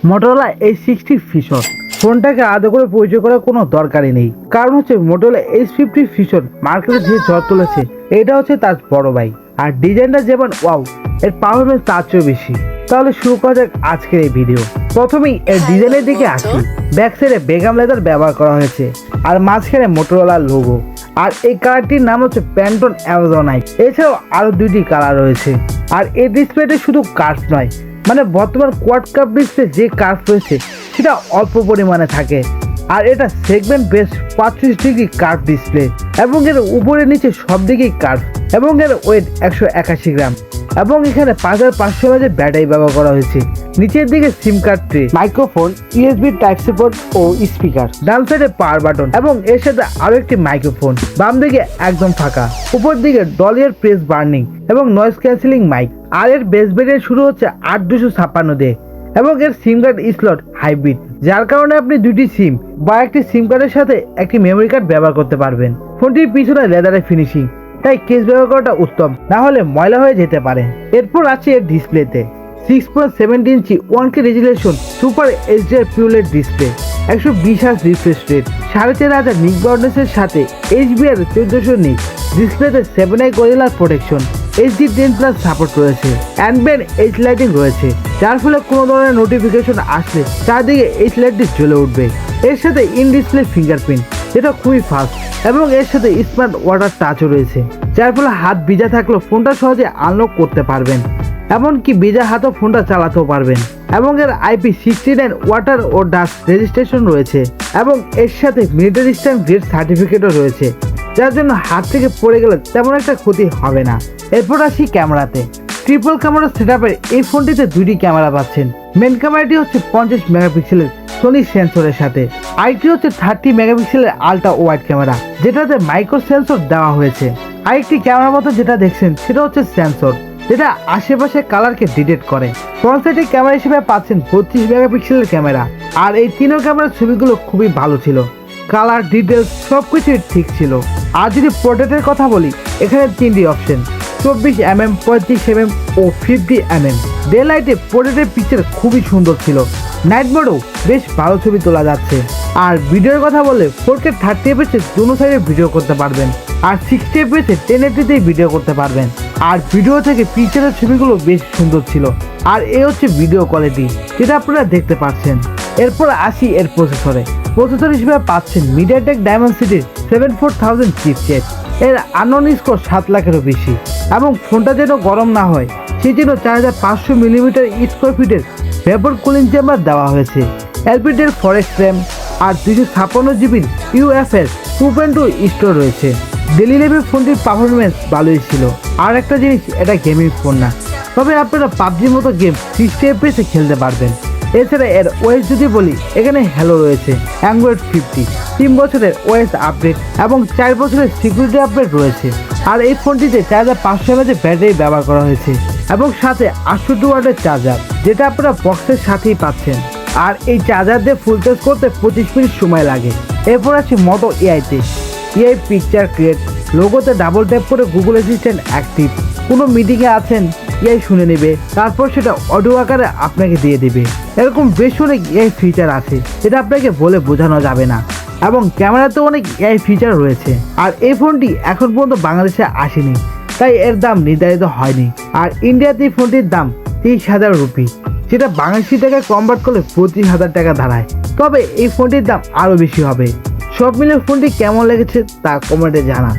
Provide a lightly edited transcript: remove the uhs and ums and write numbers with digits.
Motorola Edge fission ফোনটাকে আলাদা করে পরিচয় করার কোনো দরকারই নেই, কারণ হচ্ছে Motorola Edge ফিশন মার্কেটে যে ঝড় তুলেছে এটা হচ্ছে তার বড় ভাই। আর ডিজাইনটা যেমন ওয়াও, এর পারফরমেন্স তার চেয়েও বেশি। তাহলে শুরু করা যাক আজকের এই ভিডিও। প্রথমেই এর ডিজাইনের দিকে আসি। ব্যাক সাইডে বেগাম লেদার ব্যবহার করা হয়েছে আর মাঝখানে Motorola লোগো। আর এই কালারটির নাম হচ্ছে প্যান্টন অ্যামাজনাইট। এছাড়াও আরো দুইটি কালার রয়েছে। আর এই ডিসপ্লেতে শুধু কার্ভ নয়, মানে বর্তমান কোয়াড কার্ভ ডিসপ্লে যে কার্ভ রয়েছে সেটা অল্প পরিমাণে থাকে। আর এটা segment base 35 degree curve display এবং এর উপরে নিচে সব দিকেই কার্ভ এবং এর ওয়েট 181 গ্রাম এবং এখানে 5500 mAh ব্যাটারি ব্যবহার করা হয়েছে। নিচের দিকে sim card tray, microphone, USB type C port ও স্পিকার, ডান সাইডে পাওয়ার বাটন এবং এর সাথে আরো একটি মাইক্রোফোন। বাম দিকে একদম ফাঁকা, উপর দিকে ডলিয়ার প্রেস বার্নিং এবং নয়েজ ক্যান্সেলিং মাইক। আর এর বেস ভেরিয়েন্ট শুরু হচ্ছে 8256 দিয়ে এবং এর সিম কার্ড স্লট হাইব্রিড, যার কারণে আপনি দুটি সিম বা একটি সিম কার্ডের সাথে একটি মেমোরি কার্ড ব্যবহার করতে পারবেন। ফোনটির পিছনে লেদারের ফিনিশিং, তাই কেস ব্যবহার করাটা উত্তম, না হলে ময়লা হয়ে যেতে পারে। এরপর আছে এর ডিসপ্লেতে 6.7 inch 1K resolution super HDR পিউলেট ডিসপ্লে, 120 হার্জ রিফ্রেশ রেট, 4500 নিক ব্রাইটনেসের সাথে HDR 1400 নিক। ডিসপ্লেতে 7i Gorilla protection, HD10+ support রয়েছে, অ্যাম্বিয়েন্ট এইচ লাইটিং রয়েছে, যার ফলে কোনো ধরনের নোটিফিকেশন আসলে চারদিকে এইচ লাইটটি জ্বলে উঠবে। এর সাথে ইন ডিসপ্লে ফিঙ্গারপ্রিন্ট, যেটা খুবই ফাস্ট এবং এর সাথে স্মার্ট ওয়াটার টাচও রয়েছে, যার ফলে হাত ভিজা থাকলেও ফোনটা সহজে আনলক করতে পারবেন, এমনকি ভিজা হাতও ফোনটা চালাতেও পারবেন। এবং এর IP69 ওয়াটার ও ডাস্ট রেজিস্ট্রেশন রয়েছে এবং এর সাথে মিলিটারি স্ট্যাম্প গ্রেড সার্টিফিকেটও রয়েছে, যার জন্য হাত থেকে পড়ে গেলে তেমন একটা ক্ষতি হবে না। এরপর আসি ক্যামেরাতে। ট্রিপল ক্যামেরা সেটআপের এই ফোনটিতে দুটি ক্যামেরা পাচ্ছেন। মেন ক্যামেরাটি হচ্ছে 50 মেগাপিক্সেলের সোনি সেন্সরের সাথে, আরেকটি হচ্ছে 30 মেগাপিক্সেলের আলট্রা ওয়াইড ক্যামেরা, যেটাতে মাইক্রো সেন্সর দেওয়া হয়েছে। আরেকটি ক্যামেরার মতো যেটা দেখছেন সেটা হচ্ছে সেন্সর, যেটা আশেপাশে কালারকে ডিটেক্ট করে। ফ্রন্ট সাইডে ক্যামেরা হিসেবে পাচ্ছেন 32 মেগাপিক্সেলের ক্যামেরা। আর এই তিনও ক্যামেরার ছবিগুলো খুবই ভালো ছিল, কালার ডিটেলস সবকিছুই ঠিক ছিল। আর যদি পোর্ট্রেটের কথা বলি, এখানে তিনটি অপশন, 24mm, 35mm ও 50mm। ডে লাইটে পোর্ট্রেটের পিকচার খুবই সুন্দর ছিল, নাইট মোডেও বেশ ভালো ছবি তোলা যাচ্ছে। আর ভিডিওর কথা বললে 4K 30 fps দুনো সাইডে ভিডিও করতে পারবেন, আর 60 fps 1080তেই ভিডিও করতে পারবেন। আর ভিডিও থেকে পিকচারের ছবিগুলো বেশ সুন্দর ছিল। আর এ হচ্ছে ভিডিও কোয়ালিটি, যেটা আপনারা দেখতে পাচ্ছেন। এরপর আসি এর প্রসেসর হিসেবে পাচ্ছেন মিডিয়াটেক ডায়মেনসিটির 74000 চিপসেট। এর আননোন স্কোর 7 লাখেরও বেশি এবং ফোনটা যেন গরম না হয় সেই জন্য 4500 মিলিমিটার স্কোয়ার ফিটের ভেপর কুলিং চেম্বার দেওয়া হয়েছে। এলপিডির ফরেক্স র্যাম আর 256 জিবির UFS 2.2 স্টোর রয়েছে। ডেলি লাইফে ফোনটির পারফরমেন্স ভালোই ছিল। আর একটা জিনিস, এটা গেমিং ফোন না, তবে আপনারা পাবজির মতো গেম 60 fps খেলতে পারবেন। এছাড়া এর ওএস যদি বলি, এখানে হ্যালো রয়েছে, অ্যান্ড্রয়েড 50, 3 বছরের ওএস আপডেট এবং 4 বছরের সিকিউরিটি আপডেট রয়েছে। আর এই ফোনটিতে 4500 mAh ব্যাটারি ব্যবহার করা হয়েছে এবং সাথে 68 ওয়াটের চার্জার, যেটা আপনারা বক্সের সাথেই পাচ্ছেন। আর এই চার্জার দিয়ে ফুল চার্জ করতে 25 মিনিট সময় লাগে। এরপর আসি মোটো এআইতে। এআই পিকচার ক্রিয়েট, লোগোতে ডাবল ট্যাপ করে গুগল অ্যাসিস্ট্যান্ট অ্যাক্টিভ। কোনো মিটিংয়ে আছেন, এআই শুনে নেবে, তারপর সেটা অডিও আকারে আপনাকে দিয়ে দেবে। এরকম বেশ অনেক এআই ফিচার আছে, যেটা আপনাকে বলে বোঝানো যাবে না। এবং ক্যামেরাতেও অনেক এআই ফিচার রয়েছে। আর এই ফোনটি এখন পর্যন্ত বাংলাদেশে আসেনি, তাই এর দাম নির্ধারিত হয়নি। আর ইন্ডিয়াতে এই ফোনটির দাম 30,000 রুপি, যেটা বাংলাদেশি টাকায় কনভার্ট করলে 25,000 টাকা দাঁড়ায়। তবে এই ফোনটির দাম আরও বেশি হবে। সব মিলে ফোনটি কেমন লেগেছে তা কমেন্টে জানান।